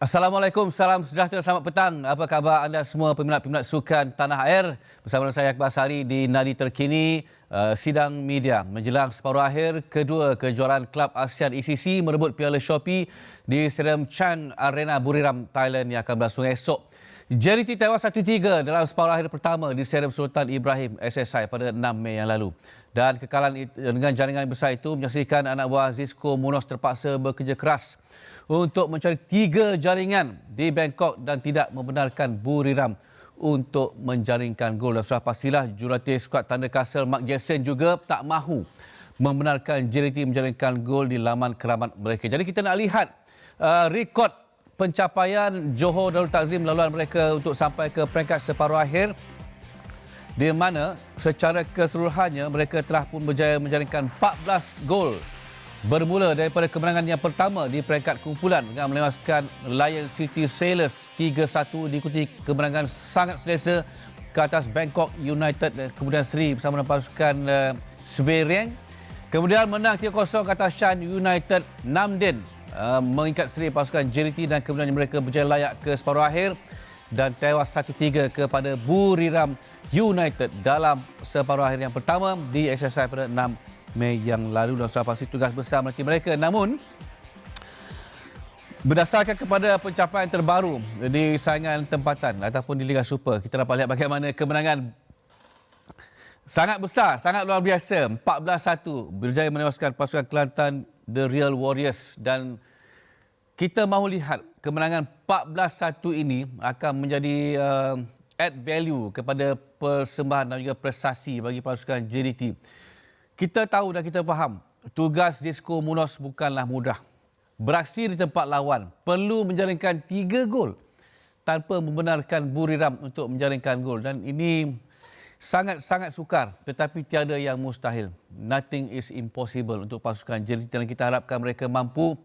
Assalamualaikum, salam sejahtera, selamat petang. Apa khabar anda semua peminat-peminat sukan tanah air? Bersama saya Akhir di NADI Terkini, Sidang Media. Menjelang separuh akhir kedua kejuaraan Kelab ASEAN ECC merebut Piala Shopee di Stadium Chan Arena Buriram, Thailand yang akan berlangsung esok. JDT tewas 1-3 dalam separuh akhir pertama di Stadium Sultan Ibrahim SSI pada 6 Mei yang lalu. Dan kekalahan dengan jaringan besar itu menyaksikan anak buah Zisco Munoz terpaksa bekerja keras untuk mencari 3 jaringan di Bangkok dan tidak membenarkan Buriram untuk menjaringkan gol. Dan sudah pastilah jurulatih skuad tanda Castle Mark Jackson juga tak mahu membenarkan JDT menjaringkan gol di laman keramat mereka. Jadi kita nak lihat rekod pencapaian Johor Darul Takzim laluan mereka untuk sampai ke peringkat separuh akhir, di mana secara keseluruhannya mereka telah pun berjaya menjaringkan 14 gol. Bermula daripada kemenangan yang pertama di peringkat kumpulan dengan melewaskan Lion City Sailors 3-1, diikuti kemenangan sangat selesa ke atas Bangkok United dan kemudian seri bersama dengan pasukan Sverieng. Kemudian menang 3-0 ke atas Shan United Namden, mengikat seri pasukan JDT dan kemudian mereka berjaya layak ke separuh akhir dan tewas 1-3 kepada Buriram United dalam separuh akhir yang pertama di SSI pada 6 Mei yang lalu. Dan sudah pasti tugas besar menanti mereka. Namun, berdasarkan kepada pencapaian terbaru di saingan tempatan ataupun di Liga Super, kita dapat lihat bagaimana kemenangan sangat besar, sangat luar biasa. 14-1 berjaya menewaskan pasukan Kelantan The Real Warriors, dan kita mahu lihat kemenangan 14-1 ini akan menjadi add value kepada persembahan dan juga prestasi bagi pasukan JDT. Kita tahu dan kita faham tugas Zisco Munoz bukanlah mudah. Beraksi di tempat lawan, perlu menjaringkan 3 gol tanpa membenarkan Buriram untuk menjaringkan gol, dan ini sangat-sangat sukar, tetapi tiada yang mustahil. Nothing is impossible untuk pasukan JDT dan kita harapkan mereka mampu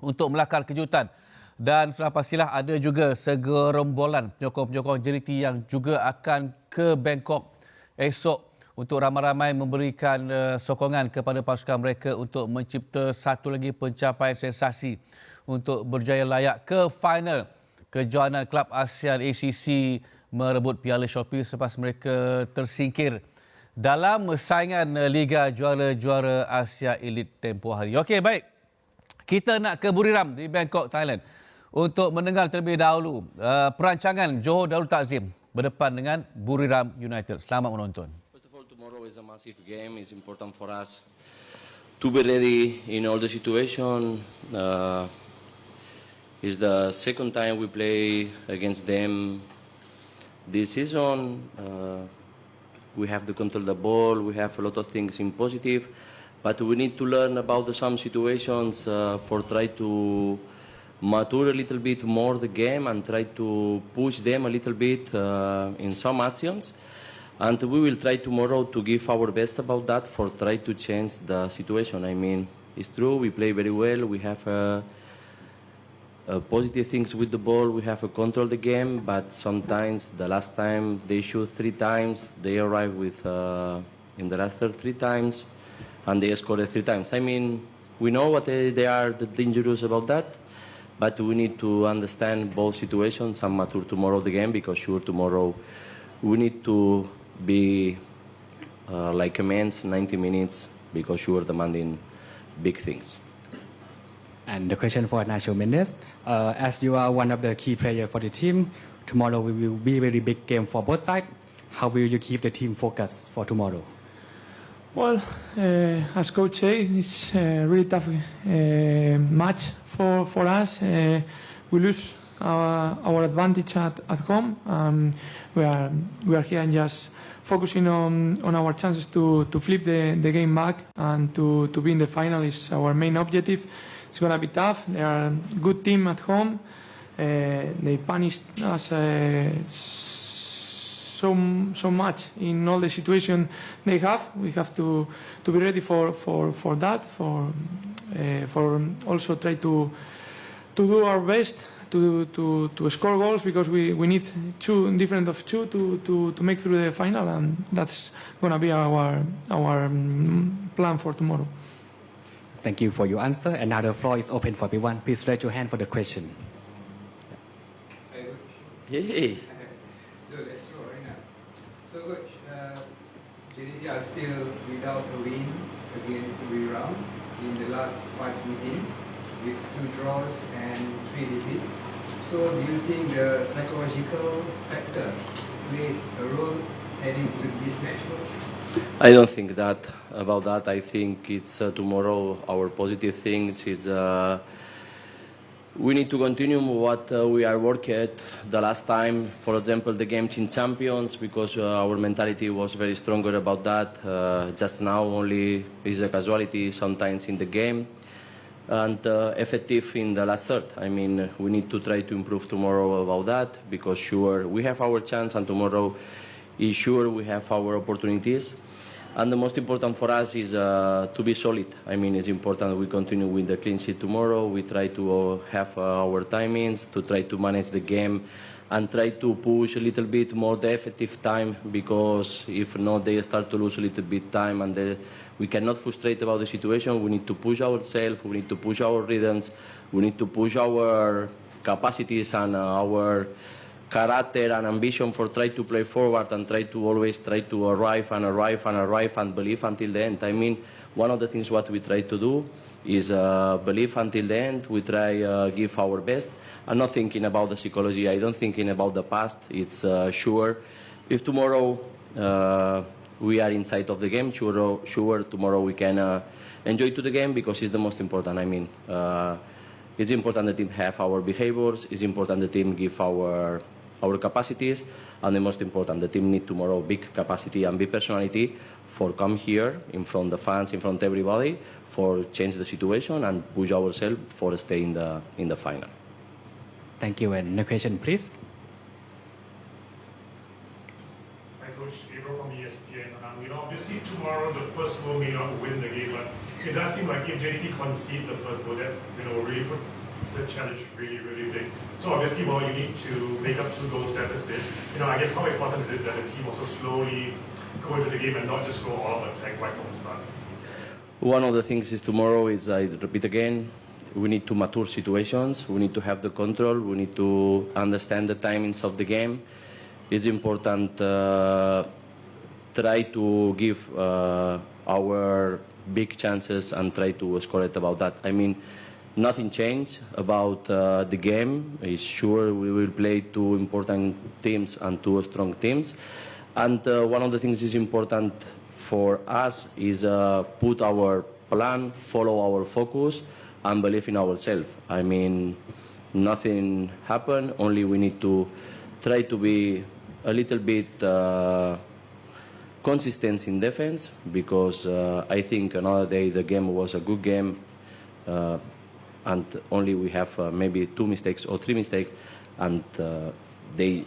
untuk melakar kejutan. Dan sudah pastilah ada juga segerombolan penyokong-penyokong JDT yang juga akan ke Bangkok esok untuk ramai-ramai memberikan sokongan kepada pasukan mereka untuk mencipta satu lagi pencapaian sensasi untuk berjaya layak ke final kejuaraan Kelab ASEAN ACC merebut Piala Shopee selepas mereka tersingkir dalam saingan Liga Juara-Juara Asia Elite tempoh hari. Okey, baik. Kita nak ke Buriram di Bangkok, Thailand untuk mendengar terlebih dahulu perancangan Johor Darul Takzim berdepan dengan Buriram United. Selamat menonton. First of all, tomorrow is a massive game. It's important for us to be ready in all the situation. It's the second time we play against them this season. We have to control the ball. We have a lot of things in positive, but we need to learn about some situations for try to mature a little bit more the game and try to push them a little bit in some actions. And we will try tomorrow to give our best about that for try to change the situation. I mean, it's true, we play very well. We have positive things with the ball. We have control the game, but sometimes the last time they shoot 3 times, they arrive with in the last 3 times, and they score 3 times. I mean, we know what they are dangerous about that, but we need to understand both situations and mature tomorrow the game, because sure tomorrow we need to be like immense 90 minutes, because sure demanding big things. And the question for Nacho Mendes, as you are one of the key players for the team, tomorrow will be a very big game for both sides. How will you keep the team focused for tomorrow? Well, as coach said, it's a really tough match for us. We lose our advantage at home. We are here and just focusing on our chances to flip the game back and to be in the final is our main objective. It's going to be tough. They are a good team at home. They punished us so much in all the situation they have. We have to be ready for that. For also try to do our best to score goals, because we need two to make through the final, and that's going to be our plan for tomorrow. Thank you for your answer. And now the floor is open for everyone. Please raise your hand for the question. Hey. So let's show right now. So coach, JDT are still without a win against Buriram in the last 5 meetings with 2 draws and 3 defeats. So do you think the psychological factor plays a role heading to this match, coach? I don't think that about that. I think it's tomorrow our positive things. It's we need to continue what we are working at the last time. For example, the game in Champions, because our mentality was very stronger about that. Just now only is a casualty sometimes in the game. And effective in the last third. I mean, we need to try to improve tomorrow about that, because sure we have our chance, and tomorrow is sure we have our opportunities. And the most important for us is to be solid. I mean, it's important we continue with the clean sheet tomorrow. We try to have our timings, to try to manage the game, and try to push a little bit more the effective time, because if not, they start to lose a little bit time, and we cannot frustrate about the situation. We need to push ourselves, we need to push our rhythms, we need to push our capacities and our character and ambition for try to play forward, and try to always try to arrive and believe until the end. I mean, one of the things what we try to do is believe until the end. We try give our best. I'm not thinking about the psychology. I don't thinking about the past. It's sure if tomorrow we are inside of the game, sure tomorrow we can enjoy to the game, because it's the most important. I mean, it's important the team have our behaviors. It's important the team give our capacities, and the most important, the team need tomorrow big capacity and big personality for come here in front of the fans, in front of everybody, for change the situation and push ourselves for stay in the final. Thank you. And no question, please. Hi, Coach. Gabriel from ESPN. Obviously tomorrow the first goal may not win the game, but it does seem like if JDT concede the first goal, that really put the challenge really, really big. So obviously, while you need to make up 2 goals deficit, I guess how important is it that the team also slowly go into the game and not just go all out attack right from the start? One of the things is tomorrow is, I repeat again, we need to mature situations. We need to have the control. We need to understand the timings of the game. It's important try to give our big chances and try to score it about that. I mean, nothing changed about the game. It's sure we will play 2 important teams and 2 strong teams. And one of the things is important for us is put our plan, follow our focus, and believe in ourselves. I mean, nothing happened. Only we need to try to be a little bit consistent in defense, because I think another day the game was a good game, and only we have maybe 2 mistakes or 3 mistakes, and they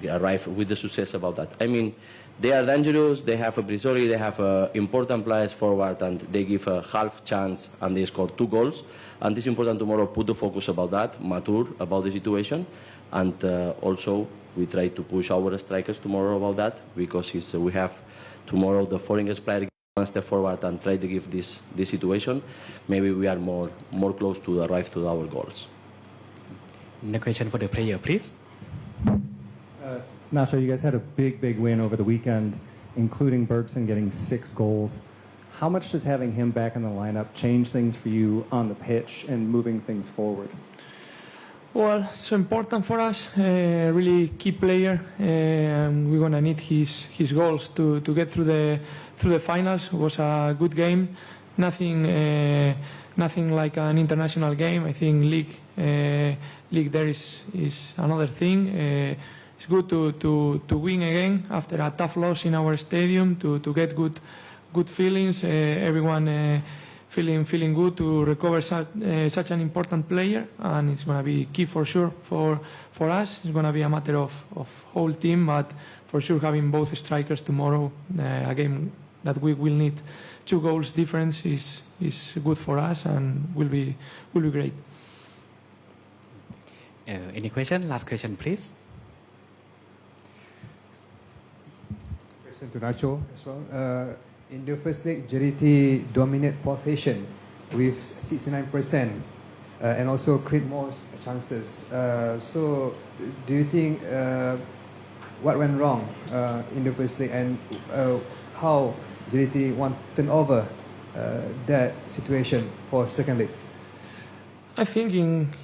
arrive with the success about that. I mean, they are dangerous, they have a Brisoli, they have important players forward, and they give a half chance and they score 2 goals. And it's important tomorrow put the focus about that, mature about the situation, and also we try to push our strikers tomorrow about that, because we have tomorrow the foreign player one step forward and try to give this situation. Maybe we are more close to arrive to our goals. No question for the player, please. Nacho, you guys had a big win over the weekend, including Bergson getting 6 goals. How much does having him back in the lineup change things for you on the pitch and moving things forward? Well, so important for us, really key player, and we're gonna need his goals to get through the finals. It was a good game, nothing like an international game. I think league there is another thing. It's good to win again after a tough loss in our stadium, to get good feelings. Everyone feeling good to recover such an important player, and it's going to be key for sure for us. It's going to be a matter of whole team, but for sure having both strikers tomorrow, a game that we will need 2 goals difference is good for us and will be great. Any question? Last question, please. Question to Nacho as well. In the first leg, JDT dominate possession with 69%. and also create more chances. So, do you think what went wrong in the first leg, and how JDT want to turn over that situation for second leg? I think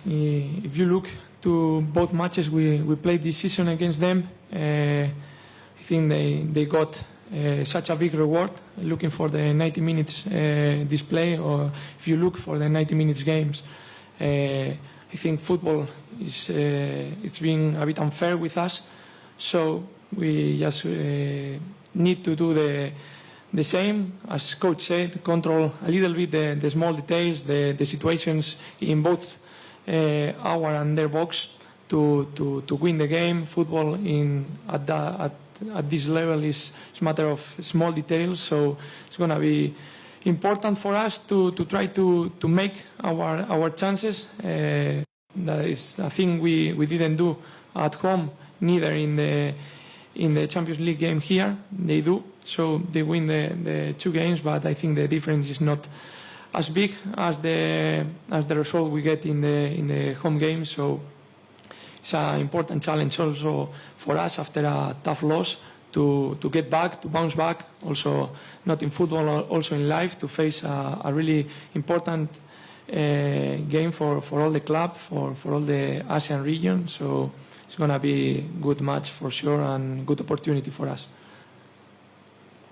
if you look to both matches we played this season against them, I think they got such a big reward looking for the 90 minutes display, or if you look for the 90 minutes games. I think football is it's been a bit unfair with us, so we just need to do the same, as coach said, control a little bit the small details, the situations in both our and their box to win the game. Football at this level is a matter of small details, so it's going to be important for us to try to make our chances. That is a thing we didn't do at home, neither in the Champions League game here. They do, so they win the two games, but I think the difference is not as big as the result we get in the home game. So it's an important challenge also for us after a tough loss to get back, to bounce back. Also, not in football, also in life, to face a really important game for all the club, for all the ASEAN region. So it's going to be a good match for sure and good opportunity for us.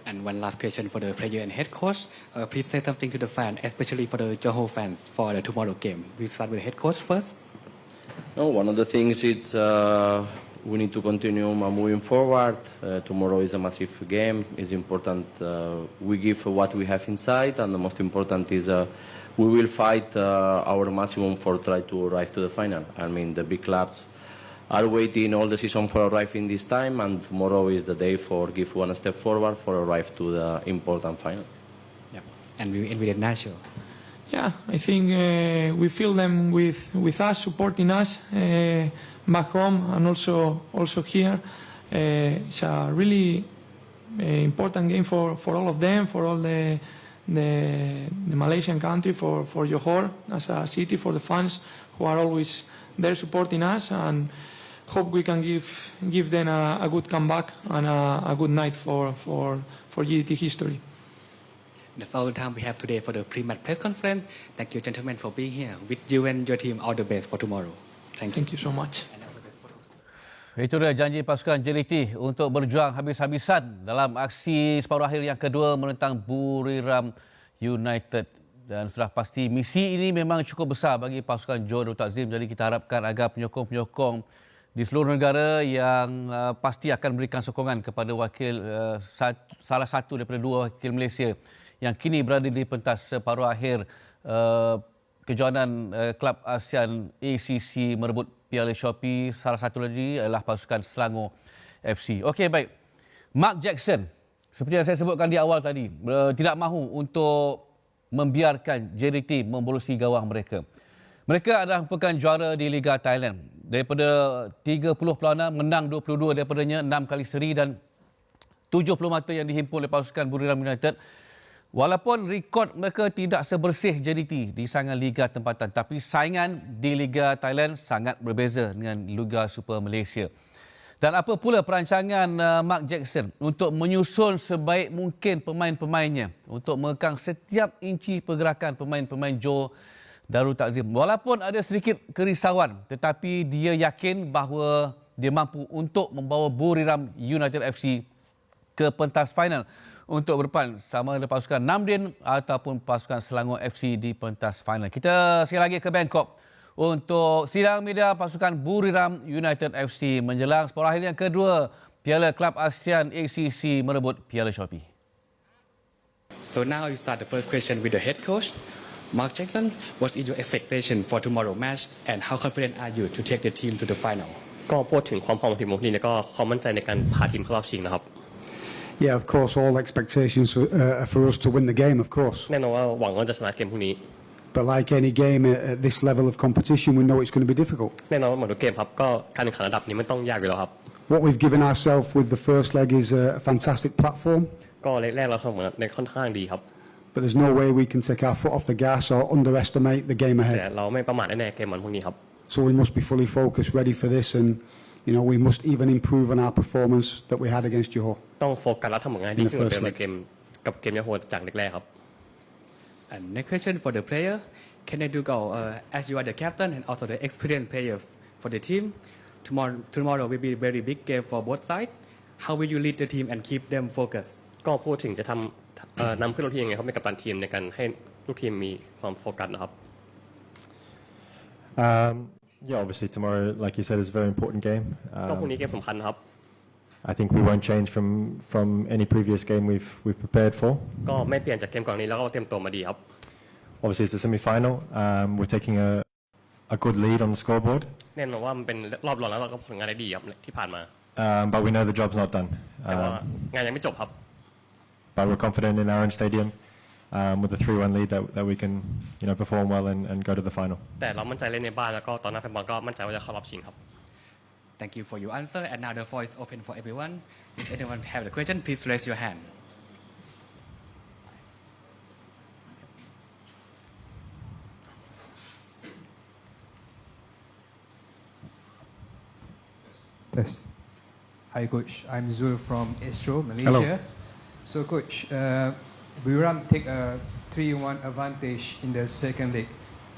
And one last question for the player and head coach. Please say something to the fans, especially for the Johor fans, for the tomorrow game. We start with the head coach first. No, one of the things is we need to continue moving forward. Tomorrow is a massive game. It's important we give what we have inside, and the most important is we will fight our maximum for try to arrive to the final. I mean, the big clubs are waiting all the season for arriving this time, and tomorrow is the day for give one step forward for arrive to the important final. Yep. And we end with Nacho. Yeah, I think we feel them with us, supporting us back home and also here. It's a really important game for all of them, for all the Malaysian country, for Johor as a city, for the fans who are always there supporting us, and hope we can give them a good comeback and a good night for JDT history. That's all the time we have today for the pre-match press conference. Thank you, gentlemen, for being here. With you and your team, all the best for tomorrow. Thank you so much. Itu dia janji pasukan JDT untuk berjuang habis-habisan dalam aksi separuh akhir yang kedua menentang Buriram United. Dan sudah pasti misi ini memang cukup besar bagi pasukan Johor Darul Takzim. Jadi kita harapkan agar penyokong-penyokong di seluruh negara yang pasti akan berikan sokongan kepada salah satu daripada dua wakil Malaysia yang kini berada di pentas separuh akhir kejohanan Kelab ASEAN ACC merebut Piala Shopee. Salah satu lagi adalah pasukan Selangor FC. Okey, baik. Mark Jackson, seperti yang saya sebutkan di awal tadi, tidak mahu untuk membiarkan JDT membolosi gawang mereka. Mereka adalah merupakan juara di Liga Thailand. Daripada 30 perlawanan, menang 22 daripadanya, 6 kali seri dan 70 mata yang dihimpun oleh pasukan Buriram United. Walaupun rekod mereka tidak sebersih JDT di saingan Liga tempatan, tapi saingan di Liga Thailand sangat berbeza dengan Liga Super Malaysia. Dan apa pula perancangan Mark Jackson untuk menyusun sebaik mungkin pemain-pemainnya untuk mengekang setiap inci pergerakan pemain-pemain Johor Darul Takzim. Walaupun ada sedikit kerisauan, tetapi dia yakin bahawa dia mampu untuk membawa Buriram United FC ke pentas final untuk berdepan sama ada pasukan Namdin ataupun pasukan Selangor FC di pentas final. Kita sekali lagi ke Bangkok untuk sidang media pasukan Buriram United FC menjelang separuh akhir yang kedua Piala Kelab ASEAN ACC merebut Piala Shopee. So now you start the first question with the head coach. Mark Jackson, what is your expectation for tomorrow match and how confident are you to take the team to the final? ก็พูดถึงความพร้อมของทีมของทีมแล้วก็ความมั่นใจในการพาทีมเข้ารอบชิงนะครับ Yeah, of course, all expectations are for us to win the game, of course. แน่นอนว่าหวังว่าจะชนะเกมพรุ่งนี้ But like any game at this level of competition, we know it's going to be difficult. แน่นอนว่าเหมือนทุกเกมครับก็การแข่งขันระดับนี้มันต้องยากอยู่แล้วครับ What we've given ourselves with the first leg is a fantastic platform. ก็เล็กแรกเราทำเหมือนในค่อนข้างดีครับ but there's no way we can take our foot off the gas or underestimate the game แต่ ahead. เราไม่ประมาทแน่ๆเกมวันพรุ่งนี้ครับ So we must be fully focused, ready for this, and we must even improve on our performance that we had against Johor. ต้องโฟกัสและทำผลงานดีขึ้นกว่าเดิมในเกมกับเกมยาโฮจากแรกๆครับ And next question for the player. Can I do go as you are the captain and also the experienced player for the team? Tomorrow will be a very big game for both sides. How will you lead the team and keep them focused? ก็พูดถึงจะทำนำขึ้นลูกทีมยังไงครับเป็นกัปตันทีมในการให้ลูกทีมมีความโฟกัสนะครับ Yeah, obviously tomorrow, like you said, is a very important game. ก็พรุ่งนี้เกมสำคัญนะครับ I think we won't change from any previous game we've prepared for. ก็ไม่เปลี่ยนจากเกมก่อนนี้แล้วก็เตรียมตัวมาดีครับ Obviously, it's a semi-final. We're taking a good lead on the scoreboard. แน่นอนว่ามันเป็นรอบรองแล้วเราก็ผลงานได้ดีครับที่ผ่านมา But we know the job's not done. แต่ว่างานยังไม่จบครับ But we're confident in our own stadium with a 3-1 lead that we can, perform well and go to the final. แต่เรามั่นใจเล่นในบ้านแล้วก็ตอนนั้นแฟนบอลก็มั่นใจว่าจะเข้ารอบชิงครับ Thank you for your answer. And now the floor is open for everyone. If anyone have the question, please raise your hand. Yes. Hi, Coach. I'm Zul from Astro, Malaysia. Hello. So, Coach, Buriram take a 3-1 advantage in the second leg.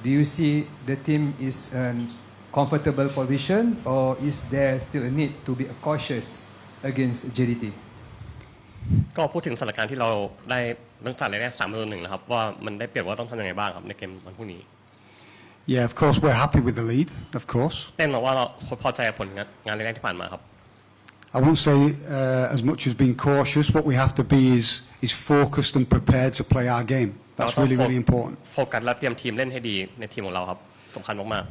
Do you see the team is in comfortable position, or is there still a need to be cautious against JDT? ก็พูดถึงสถานการณ์ที่เราได้ตั้งแต่แรก3-1นะครับว่ามันได้เปรียบว่าต้องทำยังไงบ้างครับในเกมวันพรุ่งนี้ Yeah, of course, we're happy with the lead, of course. แน่นอนว่าเราพอใจกับผลงานแรกที่ผ่านมาครับ I won't say as much as being cautious. What we have to be is focused and prepared to play our game. That's really, really important. โฟกัสและเตรียมทีมเล่นให้ดีในทีมของเราครับสำคัญมาก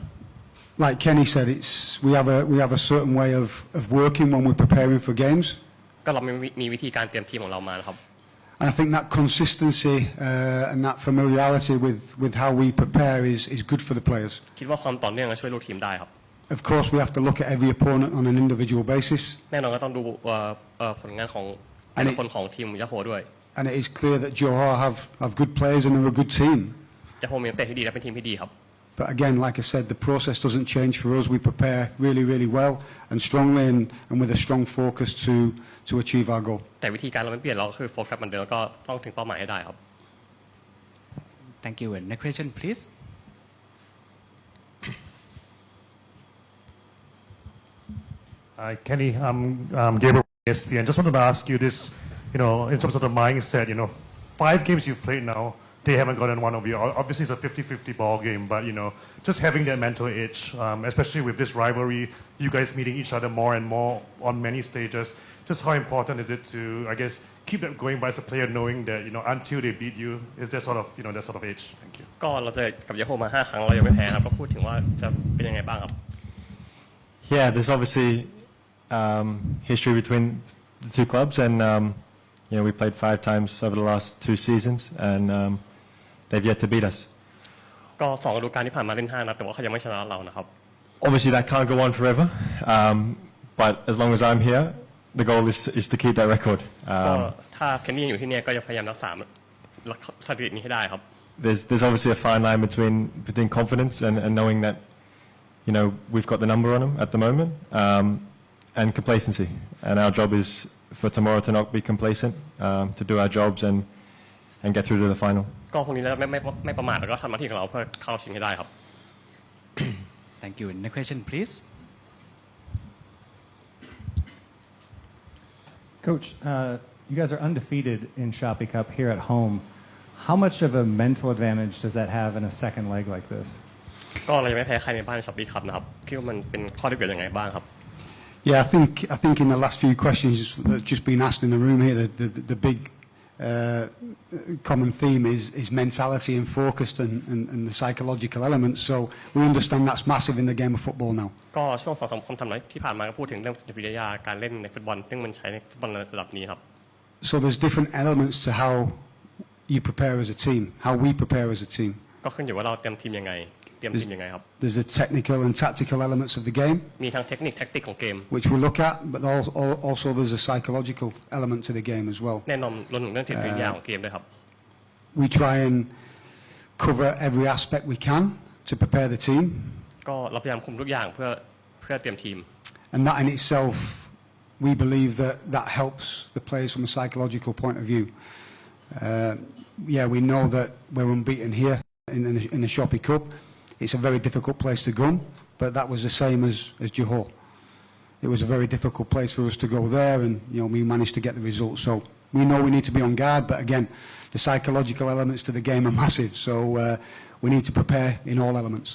Like Kenny said, we have a certain way of working when we're preparing for games. ๆก็เรามีวิธีการเตรียมทีมของเรามานะครับ And I think that consistency and that familiarity with how we prepare is good for the players. คิดว่าความต่อเนื่องจะช่วยลูกทีมได้ครับ Of course, we have to look at every opponent on an individual basis. แน่นอนก็ต้องดูผลงานของแต่ละคนของทีมยาโฮด้วย And it is clear that Johor have good players and are a good team. ยาโฮมีนักเตะที่ดีและเป็นทีมที่ดีครับ But again, like I said, the process doesn't change for us. We prepare really, really well and strongly and with a strong focus to achieve our goal. แต่วิธีการเราไม่เปลี่ยนเราก็คือโฟกัสเหมือนเดิมแล้วก็ต้องถึงเป้าหมายให้ได้ครับ Thank you. And next question, please. Hi, Kenny. I'm Gabriel from ESPN. Just wanted to ask you this, in terms of the mindset, 5 games you've played now, they haven't gotten one of you. Obviously, it's a 50-50 ball game, but, just having that mental edge, especially with this rivalry, you guys meeting each other more and more on many stages, just how important is it to, I guess, keep that going by as a player knowing that, until they beat you, is that sort of, that sort of edge? Thank you. ก็เราเจอกับยาโฮมา5 ครั้งเรายังไม่แพ้ครับก็พูดถึงว่าจะเป็นยังไงบ้างครับ Yeah, there's obviously history between the two clubs, and we played 5 times over the last 2 seasons, and they've yet to beat us. ก็2 ฤดูกาลที่ผ่านมาเล่น5 นัดแต่ว่าเขายังไม่ชนะเรานะครับ Obviously, that can't go on forever, but as long as I'm here, the goal is to keep that record. ก็ถ้าเคนนี่อยู่ที่นี่ก็จะพยายามรักษาสถิตินี้ให้ได้ครับ There's obviously a fine line between confidence and knowing that we've got the number on them at the moment, and complacency. And our job is for tomorrow to not be complacent, to do our jobs and get through to the final. ก็พรุ่งนี้เราไม่ประมาทแล้วก็ทำหน้าที่ของเราเพื่อเข้าชิงให้ได้ครับ Thank you. Next question, please. Coach, you guys are undefeated in Shopee Cup here at home. How much of a mental advantage does that have in a second leg like this? ก็เรายังไม่แพ้ใครในบ้านช็อปปี้ครับนะครับคิดว่ามันเป็นข้อได้เปรียบยังไงบ้างครับ Yeah, I think in the last few questions that just been asked in the room here, the big common theme is mentality and focus and the psychological elements. So we understand that's massive in the game of football now. ก็ช่วง2-3 คำถามที่ผ่านมาก็พูดถึงเรื่องจิตวิทยาการเล่นในฟุตบอลซึ่งมันใช้ในฟุตบอลระดับนี้ครับ So there's different elements to how you prepare as a team, how we prepare as a team. ก็ขึ้นอยู่ว่าเราเตรียมทีมยังไงครับ There's the technical and tactical elements of the game, มีทั้งเทคนิคแท็กติกของเกม which we look at, but also there's a psychological element to the game as well. แน่นอนรวมถึงเรื่องจิตวิทยาของเกมด้วยครับ we try and cover every aspect we can to prepare the team. ก็เราพยายามคุมทุกอย่างเพื่อเตรียมทีม And that in itself, we believe that helps the players from a psychological point of view. Yeah, we know that we're unbeaten here in the Shopee Cup. It's a very difficult place to go, but that was the same as Johor. It was a very difficult place for us to go there, and we managed to get the result. So we know we need to be on guard, but again, the psychological elements to the game are massive. So we need to prepare in all elements.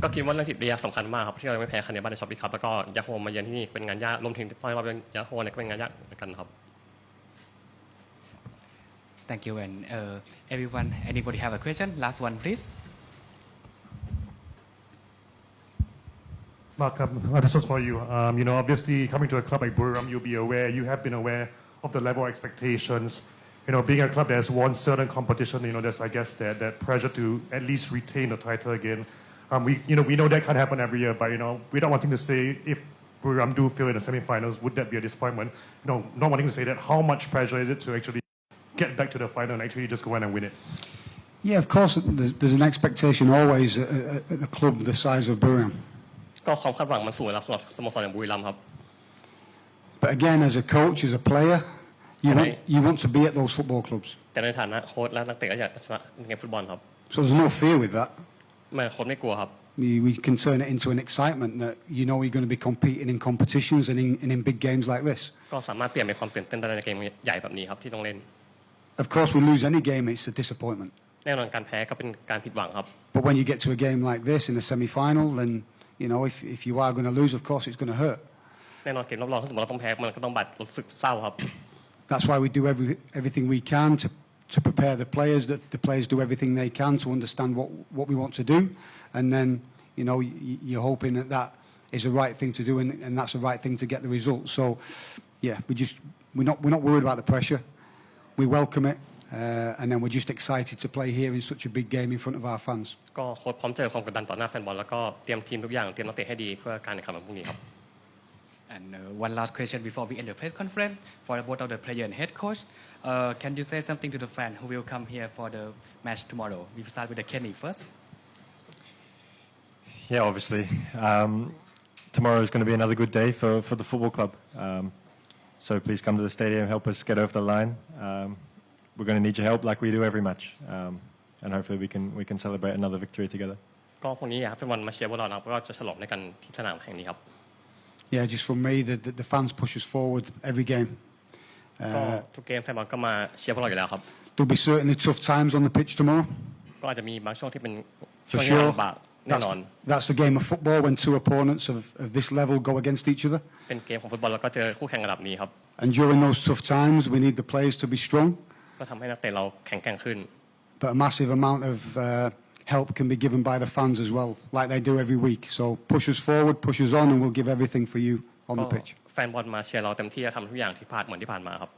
ก็คิดว่าเรื่องจิตวิทยาสำคัญมากครับที่เราไม่แพ้คะแนนบ้านในช็อปปี้ครับแล้วก็ยาโฮมาเยือนที่นี่เป็นงานยากรวมถึงตอนเราเป็นยาโฮเนี่ยก็เป็นงานยากเหมือนกันครับ Thank you. And everyone, anybody have a question? Last one, please. Mark, this was for you. Obviously coming to a club like Buriram, you have been aware of the level of expectations. Being a club that has won certain competition, there's, I guess, that pressure to at least retain the title again. We know that can't happen every year, but, we're not wanting to say if Buriram do fail in the semi-finals, would that be a disappointment? Not wanting to say that, how much pressure is it to actually get back to the final and actually just go in and win it? Yeah, of course, there's an expectation always at a club the size of Buriram. ก็ความคาดหวังมันสูงแล้วสำหรับสโมสรอย่างบุรีรัมย์ครับ But again, as a coach, as a player, you want to be at those football clubs. แต่ในฐานะโค้ชและนักเตะก็อยากจะชนะในเกมฟุตบอลครับ So there's no fear with that. ไม่โค้ชไม่กลัวครับ We can turn it into an excitement that you're going to be competing in competitions and in big games like this. ก็สามารถเปลี่ยนเป็นความตื่นเต้นได้ในเกมใหญ่แบบนี้ครับที่ต้องเล่น Of course, we lose any game, it's a disappointment. แน่นอนการแพ้ก็เป็นการผิดหวังครับ But when you get to a game like this in a semi-final, then if you are going to lose, of course, it's going to hurt. แน่นอนเกมรอบรองถ้าสมมติเราต้องแพ้มันก็ต้องบาดรู้สึกเศร้าครับ That's why we do everything we can to prepare the players. That the players do everything they can to understand what we want to do, and then you're hoping that is the right thing to do, and that's the right thing to get the result. So, yeah, we're not worried about the pressure. We welcome it, and then we're just excited to play here in such a big game in front of our fans. ก็โค้ชพร้อมเจอความกดดันต่อหน้าแฟนบอลแล้วก็เตรียมทีมทุกอย่างเตรียมนักเตะให้ดีเพื่อการแข่งขันวันพรุ่งนี้ครับ And one last question before we end the press conference for both of the player and head coach. Can you say something to the fan who will come here for the match tomorrow? We will start with the Kenny first. Yeah, obviously. Tomorrow is going to be another good day for the football club. So please come to the stadium, help us get over the line. We're going to need your help like we do every match. And hopefully we can celebrate another victory together. ก็พรุ่งนี้อยากให้แฟนบอลมาเชียร์พวกเรานะครับก็จะฉลองในกันที่สนามแห่งนี้ครับ Yeah, just from me, the fans push us forward every game. ก็ทุกเกมแฟนบอลก็มาเชียร์พวกเราอยู่แล้วครับ There'll be certainly tough times on the pitch tomorrow. ก็อาจจะมีบางช่วงที่เป็นช่ For วงที่ sure. ลำบากแน่นอน That's the game of football when two opponents of this level go against each other. เป็นเกมของฟุตบอลแล้วก็เจอคู่แข่งระดับนี้ครับ And during those tough times, we need the players to be strong. ก็ทำให้นักเตะเราแข็งแกร่งขึ้น But a massive amount of help can be given by the fans as well, like they do every week. So push us forward, push us on, and we'll give everything for you on ก็ the pitch. แฟนบอลมาเชียร์เราเต็มที่จะทำทุกอย่างที่เหมือนที่ผ่านมาครับ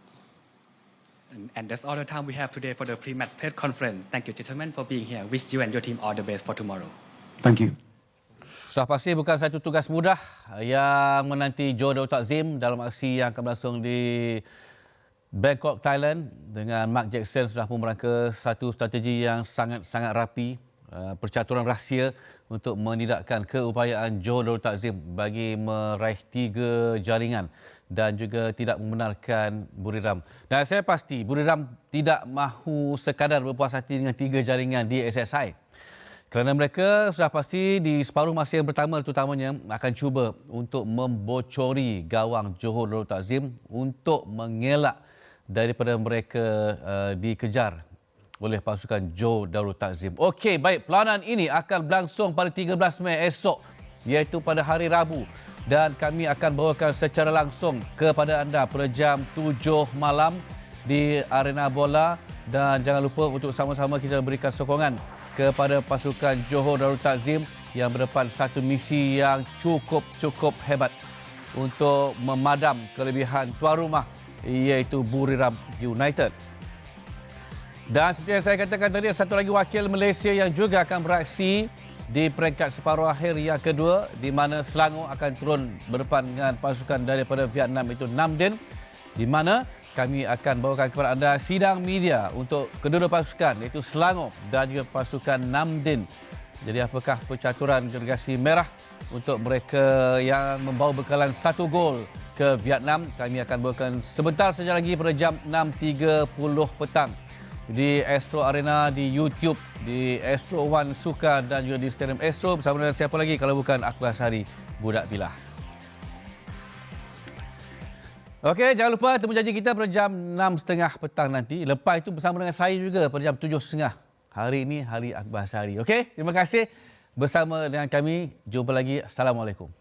And that's all the time we have today for the pre-match press conference. Thank you, gentlemen, for being here. Wish you and your team all the best for tomorrow. Thank you. Sudah pasti bukan satu tugas mudah yang menanti Joe Daud Takzim dalam aksi yang akan berlangsung di Bangkok, Thailand dengan Mark Jackson sudah memerangka satu strategi yang sangat-sangat rapi, percaturan rahsia untuk menidakkan keupayaan Joe Daud Takzim bagi meraih 3 jaringan dan juga tidak membenarkan Buriram. Dan saya pasti Buriram tidak mahu sekadar berpuas hati dengan 3 jaringan di SSI. Kerana mereka sudah pasti di separuh masa yang pertama terutamanya akan cuba untuk membocori gawang Johor Darul Takzim untuk mengelak daripada mereka dikejar oleh pasukan Johor Darul Takzim. Okey, baik. Perlawanan ini akan berlangsung pada 13 Mei esok, iaitu pada hari Rabu. Dan kami akan bawakan secara langsung kepada anda pada jam 7 malam di Arena Bola. Dan jangan lupa untuk sama-sama kita berikan sokongan kepada pasukan Johor Darul Takzim yang berdepan satu misi yang cukup hebat untuk memadam kelebihan tuan rumah iaitu Buriram United. Dan seperti yang saya katakan tadi, satu lagi wakil Malaysia yang juga akan beraksi di peringkat separuh akhir yang kedua, di mana Selangor akan turun berdepan dengan pasukan daripada Vietnam itu Nam Dinh, di mana kami akan bawakan kepada anda sidang media untuk kedua-dua pasukan iaitu Selangor dan juga pasukan Namdin. Jadi apakah pencaturan gergasi merah untuk mereka yang membawa bekalan 1 gol ke Vietnam? Kami akan bawakan sebentar saja lagi pada jam 6.30 petang di Astro Arena, di YouTube, di Astro One Sooka dan juga di Stadium Astro bersama dengan siapa lagi kalau bukan Akbar Sari, budak Piala. Okey, jangan lupa temu janji kita pada jam 6.30 petang nanti. Lepas itu bersama dengan saya juga pada jam 7.30. Hari ini hari Akbar Sari. Okey, terima kasih bersama dengan kami. Jumpa lagi. Assalamualaikum.